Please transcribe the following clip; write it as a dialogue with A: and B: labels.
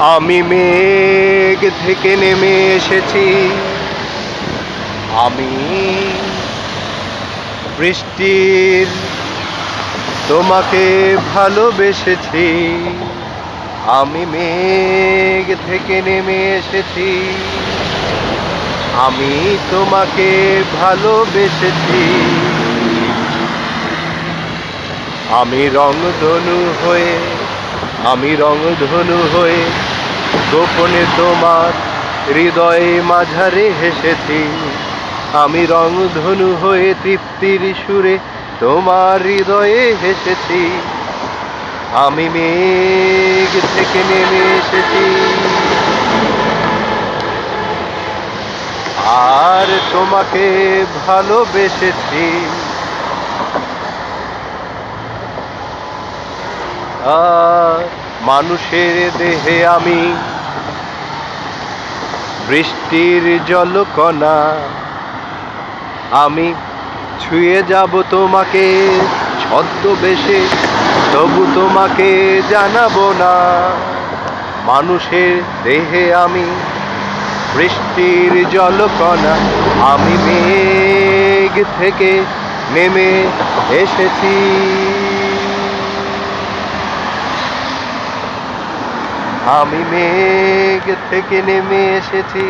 A: আমি মেঘ থেকে নেমে এসেছি, আমি বৃষ্টির তোমাকে ভালোবেসেছি। আমি মেঘ থেকে নেমে এসেছি, আমি তোমাকে ভালোবেসেছি। আমি রংধনু হয়ে গোপনে তোমার হৃদয়ে মাঝারে হেসেছি। আমি রংধনু হয়ে তৃপ্তির সুরে তোমার হৃদয়ে হেসেছি। আমি মেঘ থেকে নেমে এসেছি, আর তোমাকে ভালোবেসেছি। আর মানুষের দেহে আমি বৃষ্টির জলকণা, আমি ছুঁয়ে যাব তোমাকে ছদ্মবেশে, তবু তোমাকে জানাবো না। মানুষের দেহে আমি বৃষ্টির জলকণা, আমি মেঘ থেকে নেমে এসেছি। আমি মেঘ থেকে নেমে এসেছি।